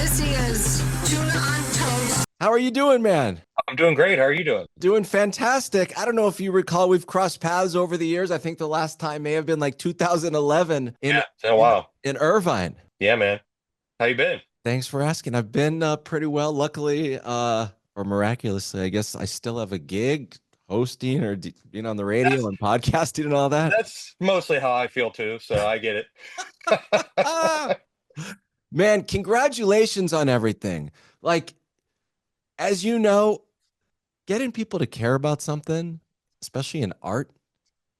This is Tuna on Toast. How are you doing, man? I'm doing great. How are you doing? Doing fantastic. I don't know if you recall, we've crossed paths over the years. I think the last time may have been like 2011 Yeah, in it's been a in while. in Irvine. Yeah, man. How you been? Thanks for asking. I've been pretty well, luckily, or miraculously. I guess I still have a gig hosting or being on the radio That's and podcasting and all that. that's mostly how I feel too, so I get it. Ah, man, congratulations on everything. Like, as you know, getting people to care about something, especially in art,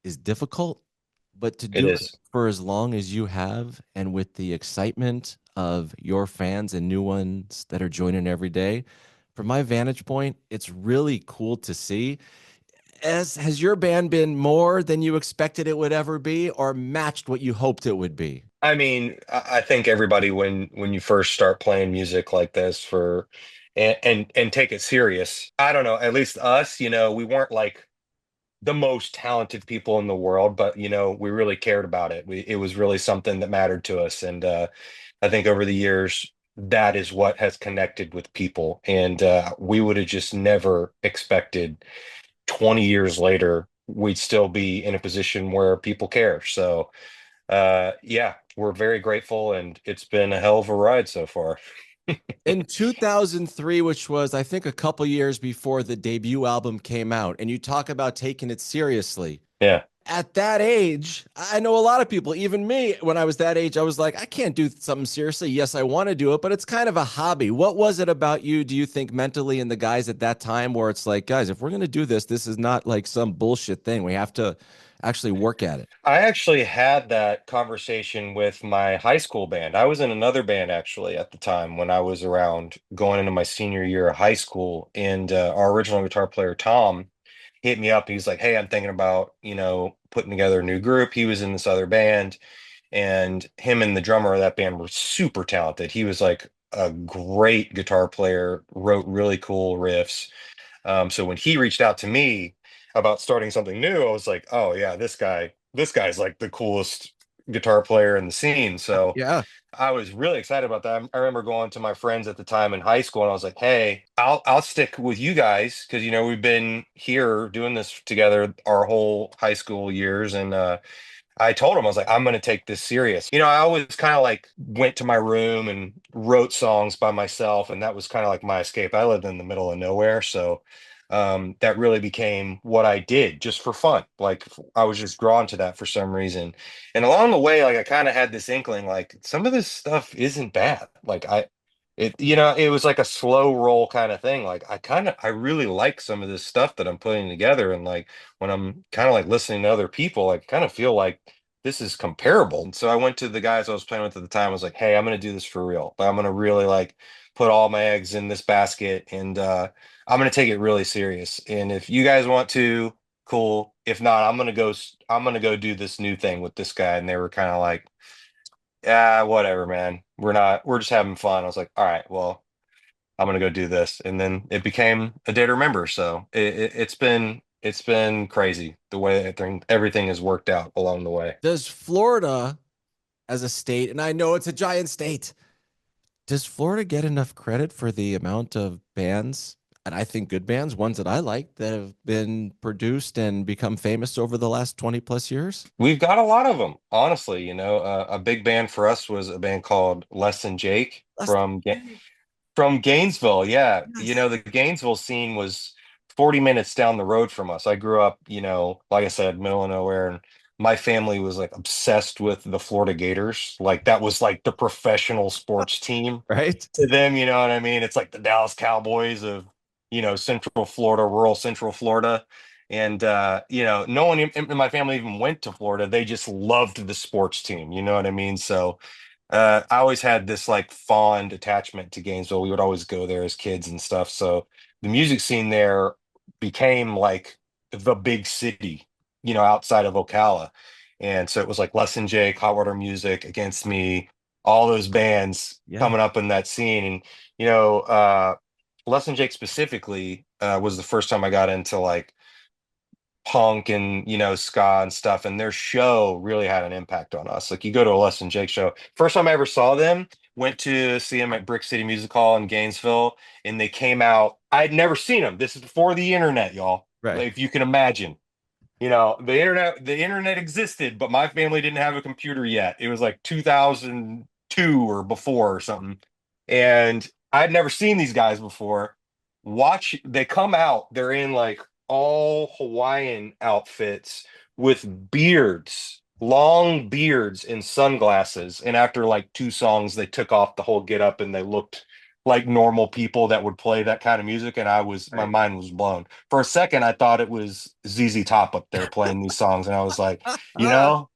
is difficult, but to It do it is. for as long as you have and with the excitement of your fans and new ones that are joining every day, from my vantage point, it's really cool to see. As has your band been more than you expected it would ever be, or matched what you hoped it would be? I mean, I think everybody when you first start playing music like this for and take it serious. I don't know, at least us, we weren't like the most talented people in the world, but we really cared about it. It was really something that mattered to us, and I think over the years that is what has connected with people, and we would have just never expected 20 years later we'd still be in a position where people care. So yeah, we're very grateful, and it's been a hell of a ride so far. In 2003, which was, I think, a couple years before the debut album came out, and you talk about taking it seriously. Yeah. At that age, I know a lot of people, even me, when I was that age, I was like, I can't do something seriously. Yes, I want to do it, but it's kind of a hobby. What was it about you, do you think, mentally, and the guys at that time, where it's like, guys, if we're going to do this, this is not like some bullshit thing. We have to actually work at it. I actually had that conversation with my high school band. I was in another band actually at the time when I was around going into my senior year of high school, and our original guitar player Tom hit me up. He's like, "Hey, I'm thinking about putting together a new group." He was in this other band, and him and the drummer of that band were super talented. He was like a great guitar player, wrote really cool riffs. So when he reached out to me about starting something new, I was like, "Oh yeah, this guy's like the coolest guitar player in the scene." So Yeah. I was really excited about that. I remember going to my friends at the time in high school, and I was like, "Hey, I'll stick with you guys because we've been here doing this together our whole high school years." And I told him, I was like, I'm going to take this serious. I always kind of like went to my room and wrote songs by myself, and that was kind of like my escape. I lived in the middle of nowhere, so that really became what I did just for fun. Like I was just drawn to that for some reason. And along the way, like I kind of had this inkling, like some of this stuff isn't bad. It was like a slow roll kind of thing. Like I really like some of this stuff that I'm putting together, and like when I'm kind of like listening to other people, I kind of feel like this is comparable. And so I went to the guys I was playing with at the time. I was like, "Hey, I'm going to do this for real. But I'm going to really like put all my eggs in this basket, and I'm going to take it really serious. And if you guys want to, cool. If not, I'm going to go do this new thing with this guy." And they were kind of like, "Yeah, whatever, man. We're just having fun." I was like, "All right, well, I'm gonna go do this," and then it became a day to remember. So it's been crazy the way everything has worked out along the way. Does Florida as a state, and I know it's a giant state, does Florida get enough credit for the amount of bands, and I think good bands, ones that I like, that have been produced and become famous over the last 20 plus years? We've got a lot of them, honestly. A big band for us was a band called Less Than Jake Less than from Gainesville. Yeah, yes. the Gainesville scene was 40 minutes down the road from us. I grew up, like I said, middle of nowhere, and my family was like obsessed with the Florida Gators. Like that was like the professional sports team Right? to them, you know what I mean? It's like the Dallas Cowboys of, Central Florida, rural Central Florida. And no one in my family even went to Florida. They just loved the sports team, you know what I mean? So I always had this like fond attachment to Gainesville. We would always go there as kids and stuff. So the music scene there became like the big city, outside of Ocala. And so it was like Less Than Jake, Hot Water Music, Against Me, all those bands Yeah. coming up in that scene. And, Less Than Jake specifically was the first time I got into like punk and ska and stuff, and their show really had an impact on us. Like you go to a Les and Jake show, first time I ever saw them Went to see them at Brick City Music Hall in Gainesville, and they came out. I'd never seen them. This is before the internet, y'all. Right. If you can imagine. The internet existed, but my family didn't have a computer yet. It was like 2002 or before or something. And I'd never seen these guys before. They come out, they're in like all Hawaiian outfits with beards, long beards and sunglasses. And after like two songs, they took off the whole get up and they looked like normal people that would play that kind of music. And my Right. mind was blown. For a second, I thought it was ZZ Top up there playing these songs. And I was like, you know,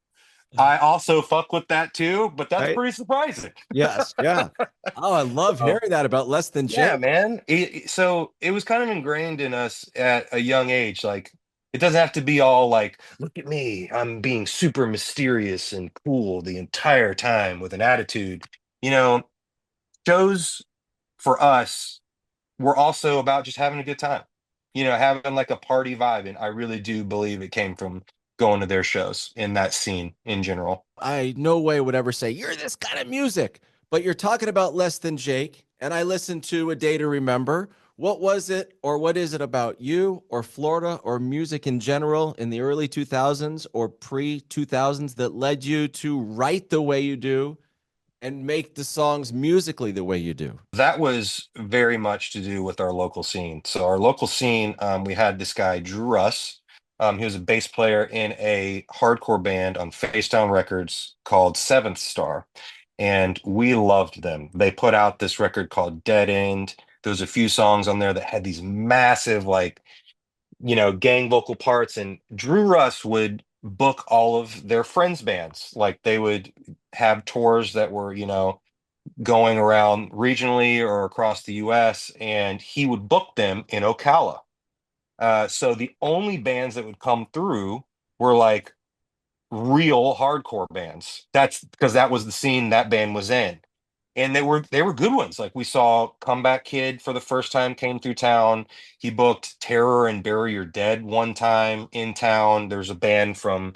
I also fuck with that too, but that's Right. pretty surprising. Yes. Yeah. Oh, I love So, hearing that about Less Than yeah, Jake. man. So it was kind of ingrained in us at a young age. Like, it doesn't have to be all like, look at me, I'm being super mysterious and cool the entire time with an attitude. You know, shows for us were also about just having a good time, having like a party vibe. And I really do believe it came from going to their shows in that scene in general. I no way would ever say you're this kind of music, but you're talking about Less Than Jake, and I listened to A Day to Remember. What was it, or what is it about you, or Florida, or music in general in the early 2000s or pre 2000s that led you to write the way you do and make the songs musically the way you do? That was very much to do with our local scene. So our local scene, we had this guy, Drew Russ. He was a bass player in a hardcore band on Facedown Records called Seventh Star, and we loved them. They put out this record called Dead End. There was a few songs on there that had these massive, like, gang vocal parts, and Drew Russ would book all of their friends' bands. Like, they would have tours that were, going around regionally or across the US, and he would book them in Ocala. So the only bands that would come through were like real hardcore bands. That's because that was the scene that band was in. And they were good ones. Like, we saw Comeback Kid for the first time came through town. He booked Terror and Bury Your Dead one time in town. There's a band from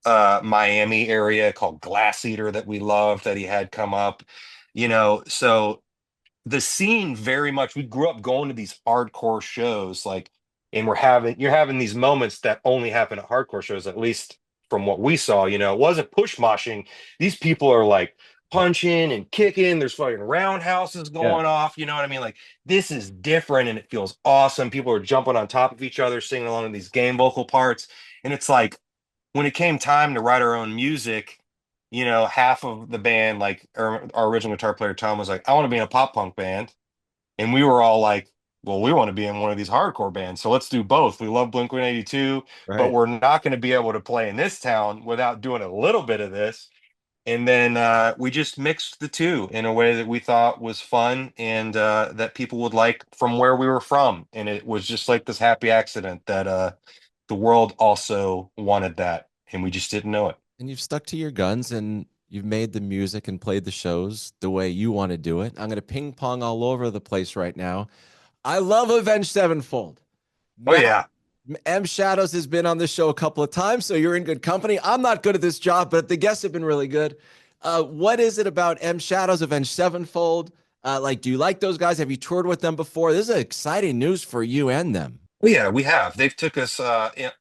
Miami area called Glass Eater that we loved that he had come up. So the scene very much, we grew up going to these hardcore shows, like, and you're having these moments that only happen at hardcore shows, at least from what we saw. It wasn't push moshing. These people are like punching and kicking. There's fucking roundhouses Yeah. going off. You know what I mean? Like, this is different and it feels awesome. People are jumping on top of each other, singing along with these game vocal parts. And it's like, when it came time to write our own music, half of the band, like our original guitar player Tom, was like, I want to be in a pop punk band. And we were all like, well, we want to be in one of these hardcore bands. So let's do both. We love Blink 182, but Right. we're not going to be able to play in this town without doing a little bit of this. And then we just mixed the two in a way that we thought was fun and that people would like from where we were from. And it was just like this happy accident that the world also wanted that. And we just didn't know it. And you've stuck to your guns and you've made the music and played the shows the way you want to do it. I'm going to ping pong all over the place right now. I love Avenged Sevenfold. Oh, Matt yeah. M Shadows has been on this show a couple of times, so you're in good company. I'm not good at this job, but the guests have been really good. What is it about M Shadows, Avenged Sevenfold? Like, do you like those guys? Have you toured with them before? This is exciting news for you and them. Oh, yeah, we have. They've took us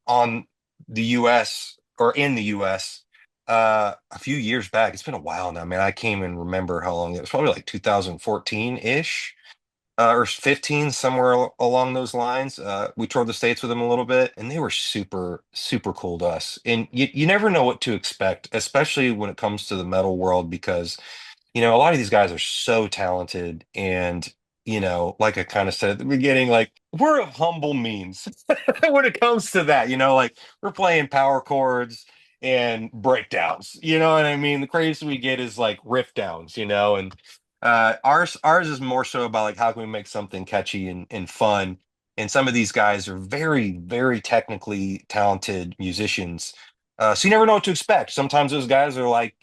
on the US or in the US a few years back. It's been a while now, man. I can't even remember how long it was. Probably like 2014-ish. Or 15, somewhere along those lines. We toured the States with them a little bit, and they were super, super cool to us. And you never know what to expect, especially when it comes to the metal world, because, a lot of these guys are so talented. And, like I kind of said at the beginning, like, we're of humble means when it comes to that, like, we're playing power chords and breakdowns. You know what I mean? The craziest we get is like riff downs, and ours is more so about like how can we make something catchy and fun. And some of these guys are very, very technically talented musicians. So you never know what to expect. Sometimes those guys are like,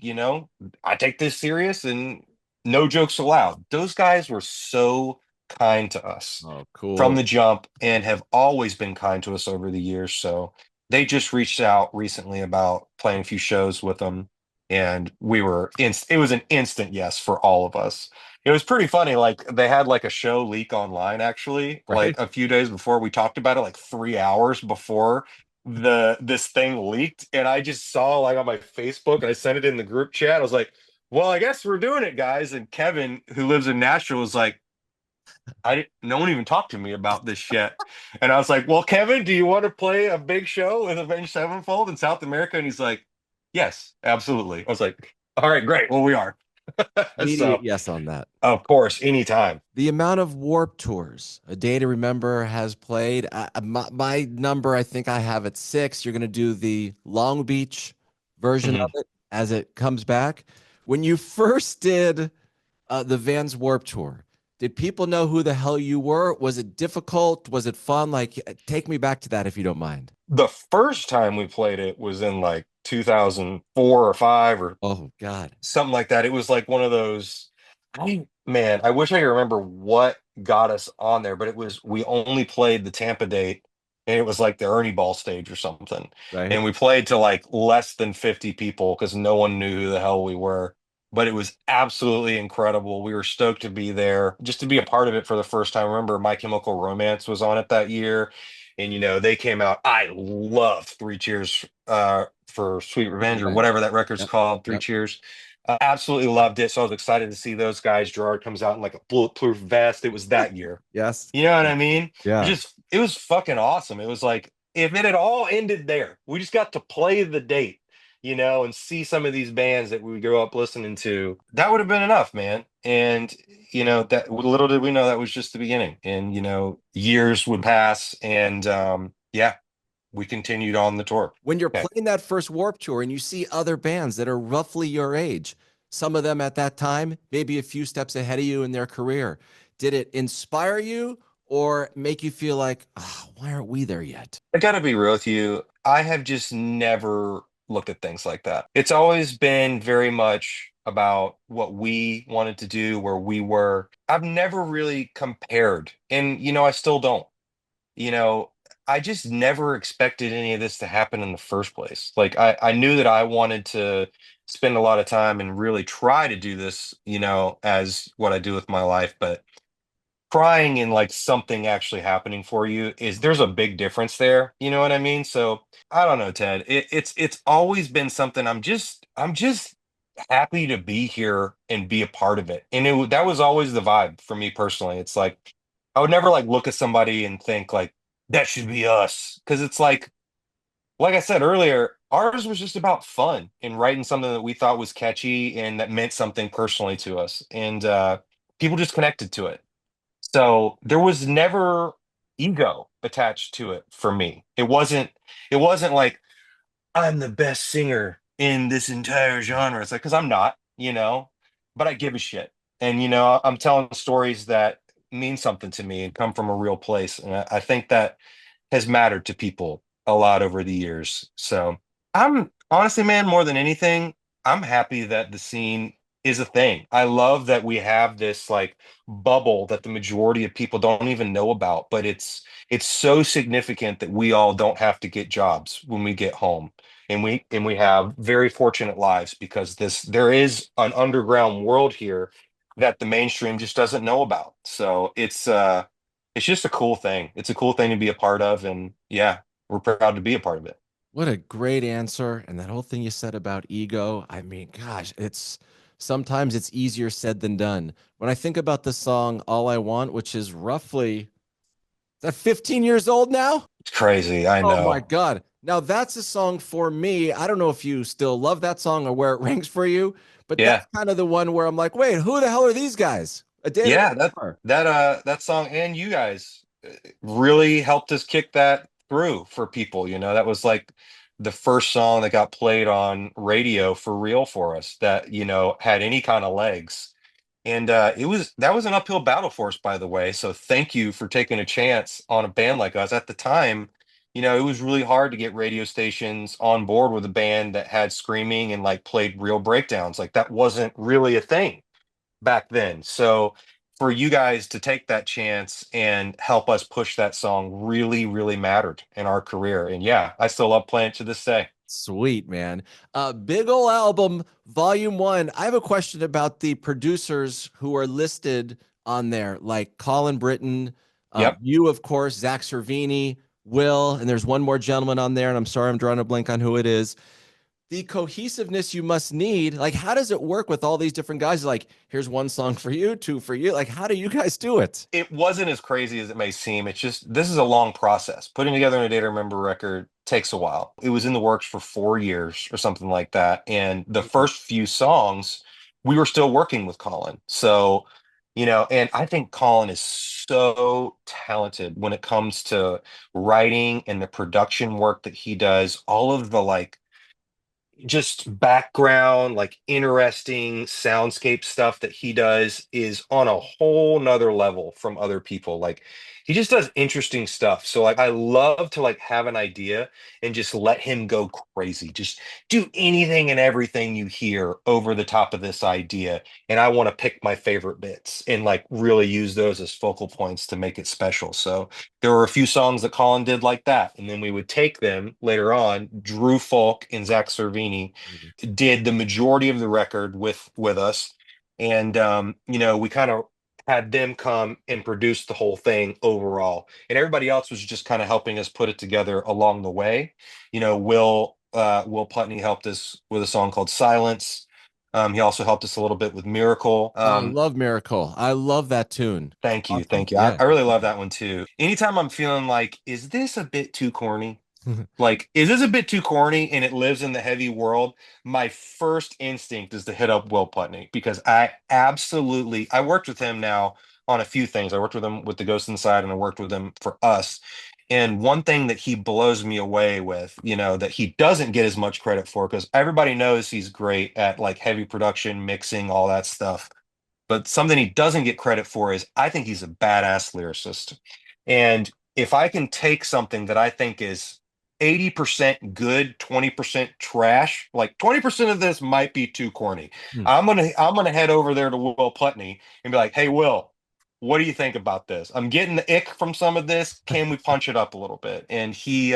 I take this serious and no jokes allowed. Those guys were so kind to us Oh, from cool. the jump and have always been kind to us over the years. So they just reached out recently about playing a few shows with them. and it was an instant yes for all of us. It was pretty funny. Like they had like a show leak online actually, Right. like a few days before we talked about it, like 3 hours before this thing leaked. And I just saw like on my Facebook and I sent it in the group chat. I was like, well, I guess we're doing it, guys. And Kevin, who lives in Nashville, was like, no one even talked to me about this yet. And I was like, well, Kevin, do you want to play a big show with Avenged Sevenfold in South America? And he's like, yes, absolutely. I was like, all right, great. Well, we are. Immediate So, yes on that. of course, anytime. The amount of Warp Tours A Day to Remember has played. My number, I think I have at six. You're going to do the Long Beach version of Mhm. it as it comes back. When you first did the Vans Warp Tour, did people know who the hell you were? Was it difficult? Was it fun? Like, take me back to that if you don't mind. The first time we played it was in like 2004 or five or Oh, God. something like that. It was like one of those. Man, I wish I could remember what got us on there, but we only played the Tampa date, and it was like the Ernie Ball stage or something. Right? And we played to like less than 50 people because no one knew who the hell we were. But it was absolutely incredible. We were stoked to be there, just to be a part of it for the first time. Remember, My Chemical Romance was on it that year, and they came out. I love Three Cheers for Sweet Revenge or Revenge. whatever that record's Yep. called, Three Yep. Cheers. Absolutely loved it. So I was excited to see those guys. Gerard comes out in like a bulletproof vest. It was that year. Yes. You know what I mean? Yeah. It was fucking awesome. It was like if it had all ended there, we just got to play the date, and see some of these bands that we grew up listening to. That would have been enough, man. And that little did we know that was just the beginning. And years would pass, and yeah, we continued on the tour. When you're Okay. playing that first Warp Tour and you see other bands that are roughly your age, some of them at that time, maybe a few steps ahead of you in their career, did it inspire you or make you feel like, oh, why aren't we there yet? I gotta be real with you. I have just never looked at things like that. It's always been very much about what we wanted to do, where we were. I've never really compared, and I still don't. You know, I just never expected any of this to happen in the first place. Like I knew that I wanted to spend a lot of time and really try to do this, as what I do with my life, but crying and like something actually happening for you there's a big difference there. You know what I mean? So I don't know, Ted. It's always been something. I'm just happy to be here and be a part of it. And that was always the vibe for me personally. It's like I would never like look at somebody and think like that should be us, because it's like I said earlier, ours was just about fun and writing something that we thought was catchy and that meant something personally to us, and people just connected to it. So there was never ego attached to it for me. It wasn't like I'm the best singer in this entire genre. It's like, because I'm not, but I give a shit. And I'm telling stories that mean something to me and come from a real place. And I think that has mattered to people a lot over the years. So I'm honestly, man, more than anything, I'm happy that the scene is a thing. I love that we have this like bubble that the majority of people don't even know about, but it's so significant that we all don't have to get jobs when we get home. And we have very fortunate lives because there is an underground world here that the mainstream just doesn't know about. So it's just a cool thing. It's a cool thing to be a part of, and yeah, we're proud to be a part of it. What a great answer. And that whole thing you said about ego, I mean, gosh, it's sometimes it's easier said than done. When I think about the song All I Want, which is roughly, is that 15 years old now? It's crazy, I Oh my know. God. Now that's a song for me. I don't know if you still love that song or where it ranks for you, but that's Yeah, kind of the one where I'm like, wait, who the hell are these guys? A Day to yeah, that Remember. that that song and you guys really helped us kick that through for people. That was like the first song that got played on radio for real for us that had any kind of legs. And that was an uphill battle for us, by the way. So thank you for taking a chance on a band like us. At the time, it was really hard to get radio stations on board with a band that had screaming and like played real breakdowns. Like that wasn't really a thing back then. So for you guys to take that chance and help us push that song really, really mattered in our career. And yeah, I still love playing it to this day. Sweet, man. Big ol' album, volume one. I have a question about the producers who are listed on there, like Colin Britton, Yep. you, of course, Zach Cervini, Will, and there's one more gentleman on there, and I'm sorry I'm drawing a blank on who it is. The cohesiveness you must need, like, how does it work with all these different guys? Like, here's one song for you, two for you. Like, how do you guys do it? It wasn't as crazy as it may seem. It's just this is a long process. Putting together a Data Remember record takes a while. It was in the works for 4 years or something like that. And the first few songs, we were still working with Colin. So, and I think Colin is so talented when it comes to writing and the production work that he does, all of the like just background, like interesting soundscape stuff that he does is on a whole nother level from other people. Like he just does interesting stuff. So like I love to like have an idea and just let him go crazy. Just do anything and everything you hear over the top of this idea. And I want to pick my favorite bits and like really use those as focal points to make it special. So there were a few songs that Colin did like that. And then we would take them later on. Drew Falk and Zach Cervini did the majority of the record with us. And we kind of had them come and produce the whole thing overall. And everybody else was just kind of helping us put it together along the way. Will Putney helped us with a song called Silence. He also helped us a little bit with Miracle. Oh, I love Miracle. I love that tune. Thank you. Awesome. Thank you. I, Yeah. I really love that one too. Anytime I'm feeling like, is this a bit too corny? Like, is this a bit too corny and it lives in the heavy world? My first instinct is to hit up Will Putney because I worked with him now on a few things. I worked with him with The Ghost Inside and I worked with him for Us. And one thing that he blows me away with, that he doesn't get as much credit for, because everybody knows he's great at like heavy production, mixing, all that stuff. But something he doesn't get credit for is I think he's a badass lyricist. And if I can take something that I think is 80% good, 20% trash, like 20% of this might be too corny. Hmm. I'm gonna head over there to Will Putney and be like, hey Will, what do you think about this? I'm getting the ick from some of this. Can we punch it up a little bit? And he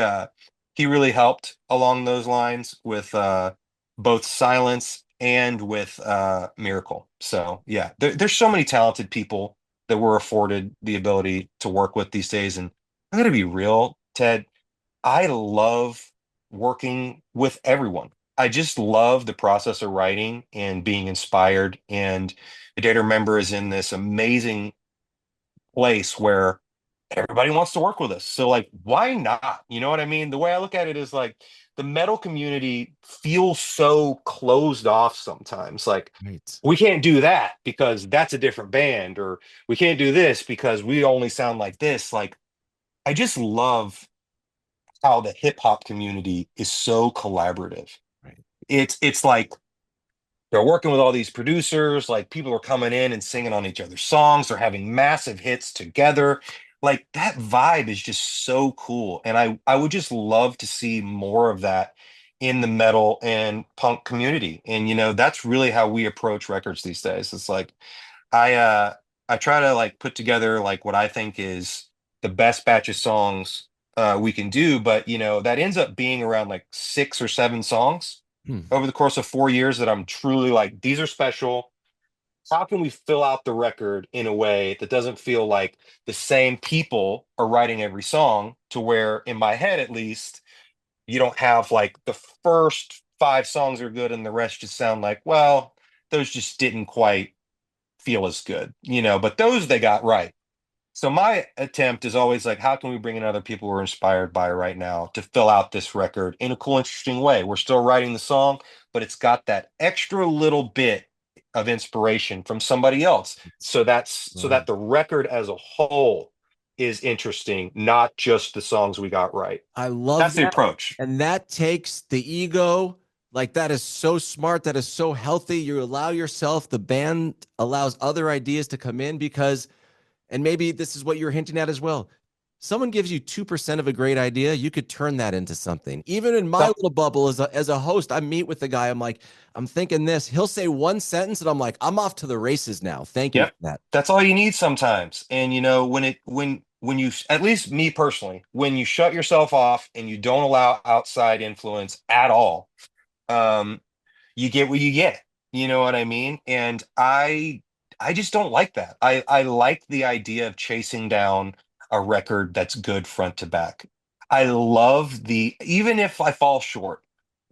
really helped along those lines with both Silence and with Miracle. So yeah, there's so many talented people that we're afforded the ability to work with these days. And I'm gonna be real, Ted. I love working with everyone. I just love the process of writing and being inspired. And the Data Remember is in this amazing place where everybody wants to work with us. So like, why not? You know what I mean? The way I look at it is like the metal community feels so closed off sometimes. Like Right. we can't do that because that's a different band, or we can't do this because we only sound like this. Like I just love how the hip hop community is so collaborative. Right. It's like they're working with all these producers, like people are coming in and singing on each other's songs, they're having massive hits together. Like that vibe is just so cool. And I would just love to see more of that in the metal and punk community. And that's really how we approach records these days. It's like I uh I try to like put together like what I think is the best batch of songs we can do, but that ends up being around like 6 or 7 songs Hmm. over the course of 4 years that I'm truly like, these are special. How can we fill out the record in a way that doesn't feel like the same people are writing every song, to where in my head at least, you don't have like the first 5 songs are good and the rest just sound like, well, those just didn't quite feel as good, but those they got right. So my attempt is always like, how can we bring in other people we're inspired by right now to fill out this record in a cool, interesting way? We're still writing the song, but it's got that extra little bit of inspiration from somebody else. So Right. that the record as a whole is interesting, not just the songs we got right. I love That's the that. approach. And that takes the ego. Like, that is so smart. That is so healthy. You allow yourself, the band allows other ideas to come in because, and maybe this is what you're hinting at as well. Someone gives you 2% of a great idea, you could turn that into something. Even in my Yep. little bubble as a host, I meet with the guy. I'm like, I'm thinking this. He'll say one sentence, and I'm like, I'm off to the races now. Thank you for Yep. that. That's all you need sometimes. And when when you, at least me personally, when you shut yourself off and you don't allow outside influence at all, um, you get what you get. You know what I mean? And I just don't like that. I like the idea of chasing down a record that's good front to back. I love the, even if I fall short,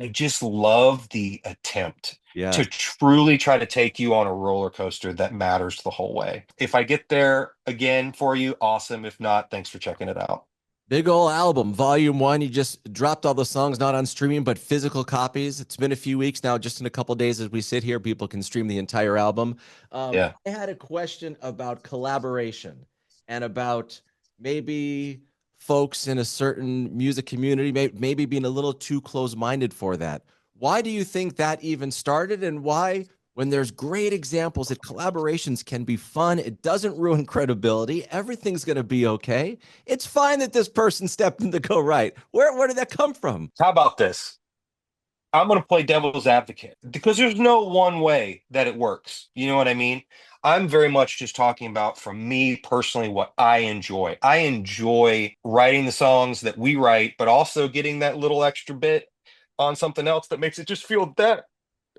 I just love the attempt to Yes. truly try to take you on a roller coaster that matters the whole way. If I get there again for you, awesome. If not, thanks for checking it out. Big ol' album, volume one. You just dropped all the songs, not on streaming, but physical copies. It's been a few weeks now. Just in a couple days as we sit here, people can stream the entire album. Yeah. I had a question about collaboration and about maybe folks in a certain music community, maybe being a little too close-minded for that. Why do you think that even started, and why, when there's great examples that collaborations can be fun, it doesn't ruin credibility, everything's going to be okay? It's fine that this person stepped in to go right. Where did that come from? How about this? I'm going to play devil's advocate because there's no one way that it works. You know what I mean? I'm very much just talking about, from me personally, what I enjoy. I enjoy writing the songs that we write, but also getting that little extra bit on something else that makes it just feel that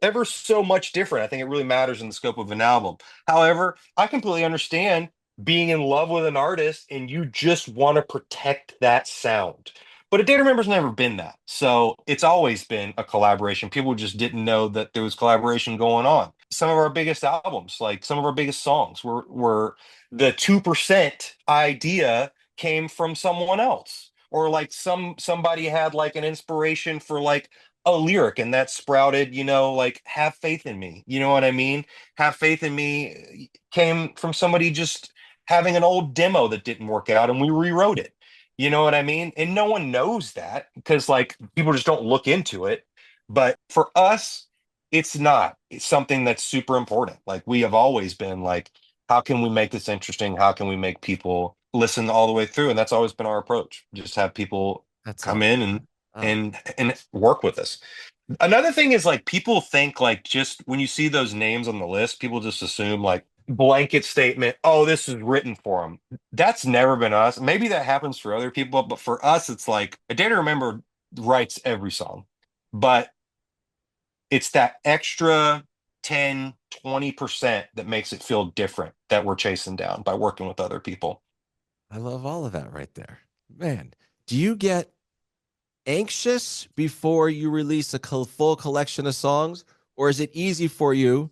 ever so much different. I think it really matters in the scope of an album. However, I completely understand being in love with an artist and you just want to protect that sound. But a Data Remember's never been that. So it's always been a collaboration. People just didn't know that there was collaboration going on. Some of our biggest albums, like some of our biggest songs, were the 2% idea came from someone else. Or like somebody had like an inspiration for like a lyric and that sprouted, like have faith in me. You know what I mean? Have faith in me came from somebody just having an old demo that didn't work out and we rewrote it. You know what I mean? And no one knows that because like people just don't look into it. But for us, it's not. It's something that's super important. Like we have always been like, how can we make this interesting? How can we make people listen all the way through? And that's always been our approach. Just have people That's come all. in and Oh, and work with us. Another thing is like people think like just when you see those names on the list, people just assume like blanket statement, oh, this is written for them. That's never been us. Maybe that happens for other people, but for us, it's like A Day to Remember writes every song, but it's that extra 10, 20% that makes it feel different that we're chasing down by working with other people. I love all of that right there. Man, do you get anxious before you release a full collection of songs? Or is it easy for you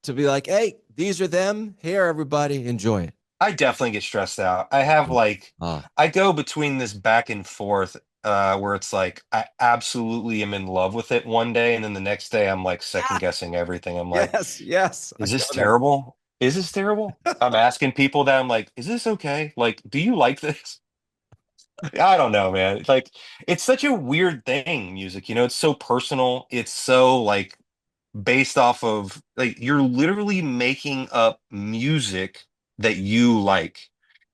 to be like, hey, these are them. Here, everybody, enjoy it? I definitely get stressed out. I have like Ah, I go between this back and forth where it's like I absolutely am in love with it one day and then the next day I'm like second yeah, guessing everything. I'm like, yes, yes. I is this go there. terrible? Is this terrible? I'm asking people that I'm like, is this okay? Like, do you like this? I don't know, man. Like it's such a weird thing, music, it's so personal. It's so like based off of like you're literally making up music that you like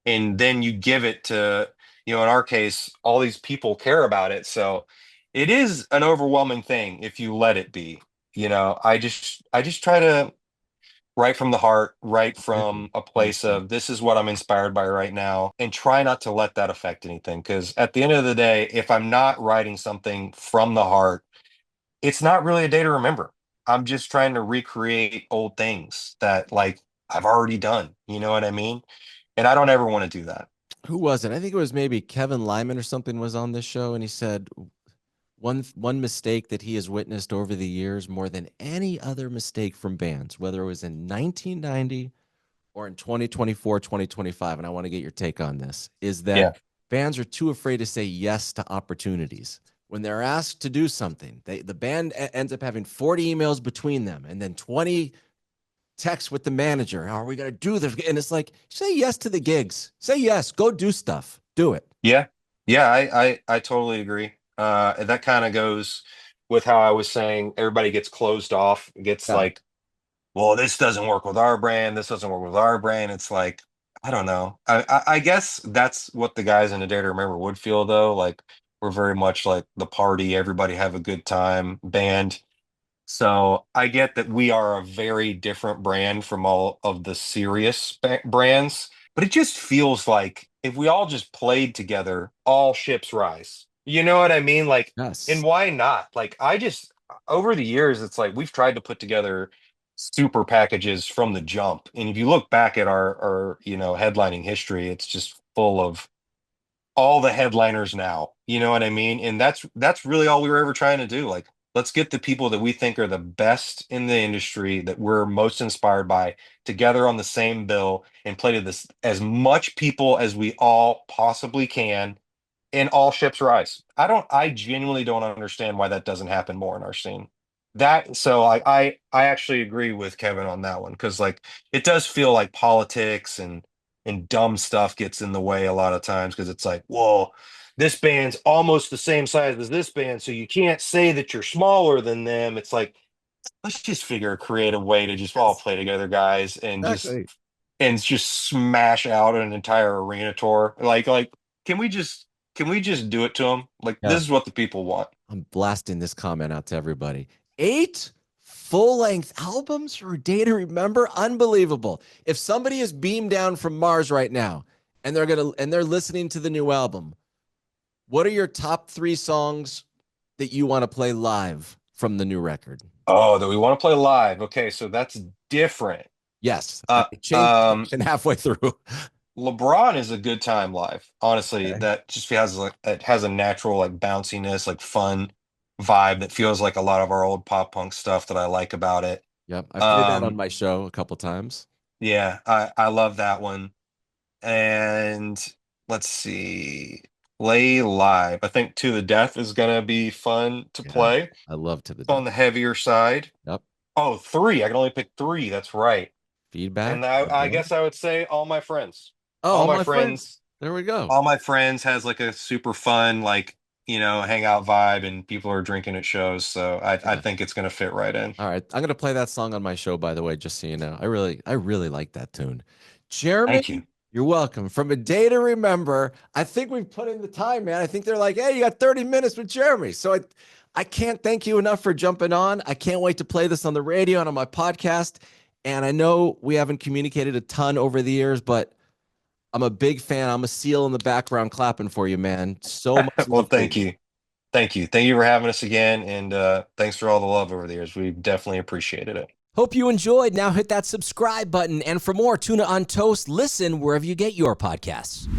and then you give it to in our case all these people care about it, so it is an overwhelming thing if you let it be. I just try to write from the heart, write Really? from a Really place cool. of this is what I'm inspired by right now, and try not to let that affect anything, because at the end of the day, if I'm not writing something from the heart, it's not really a day to remember. I'm just trying to recreate old things that like I've already done. You know what I mean? And I don't ever want to do that. Who was it? I think it was maybe Kevin Lyman or something was on this show, and he said one mistake that he has witnessed over the years more than any other mistake from bands, whether it was in 1990 or in 2024, 2025, and I want to get your take on this, is that Yeah. bands are too afraid to say yes to opportunities. When they're asked to do something, the band ends up having 40 emails between them and then 20 texts with the manager. How are we going to do this? And it's like, say yes to the gigs. Say yes. Go do stuff. Do it. Yeah. Yeah. I totally agree. That kind of goes with how I was saying everybody gets closed off, gets Yeah. like, well, this doesn't work with our brand. This doesn't work with our brand. It's like, I don't know. I guess that's what the guys in A Day to Remember would feel though. Like we're very much like the party, everybody have a good time band. So I get that we are a very different brand from all of the serious brands, but it just feels like if we all just played together, all ships rise. You know what I mean? Like, and Yes. why not? Like, I just, over the years, it's like we've tried to put together super packages from the jump. And if you look back at our, headlining history, it's just full of all the headliners now. You know what I mean? And that's really all we were ever trying to do. Like, let's get the people that we think are the best in the industry that we're most inspired by together on the same bill and play to this as much people as we all possibly can, and all ships rise. I genuinely don't understand why that doesn't happen more in our scene. That so I actually agree with Kevin on that one, because like it does feel like politics and dumb stuff gets in the way a lot of times, because it's like, well, this band's almost the same size as this band, so you can't say that you're smaller than them. It's like, let's just figure a creative way to just all Yes. play together, guys, and just Exactly. smash out an entire arena tour. Like, can we just do it to them? Like, Yeah. this is what the people want. I'm blasting this comment out to everybody. 8 full-length albums for a day to remember. Unbelievable. If somebody is beamed down from Mars right now and they're listening to the new album, what are your top 3 songs that you want to play live from the new record? Oh, that we want to play live. Okay, so that's different. Yes, Uh, I changed um, it halfway through. LeBron is a good time live. Honestly, Okay. that just has like, it has a natural like bounciness, like fun vibe that feels like a lot of our old pop punk stuff that I like about it. Yep, I've played that on Um, my show a couple times. yeah, I love that one. And let's see, play live. I think To the Death is gonna be fun to Yeah, play. I love To the On Death. the heavier side. Yep. Oh, three. I can only pick three. That's right. Feedback. And There I we go. guess I would say All My Friends. Oh, All all My my friends. Friends. There we go. All My Friends has like a super fun, like, hangout vibe, and people are drinking at shows. So I Yeah. think it's gonna fit right in. All right. I'm gonna play that song on my show, by the way, just so you know. I really like that tune. Jeremy, Thank you. you're welcome. From a day to remember, I think we've put in the time, man. I think they're like, hey, you got 30 minutes with Jeremy. So I can't thank you enough for jumping on. I can't wait to play this on the radio and on my podcast. And I know we haven't communicated a ton over the years, but I'm a big fan. I'm a seal in the background clapping for you, man. So much Well, love for thank you. you. Thank you. Thank you for having us again. And thanks for all the love over the years. We definitely appreciated it. Hope you enjoyed. Now hit that subscribe button. And for more Tuna on Toast, listen wherever you get your podcasts.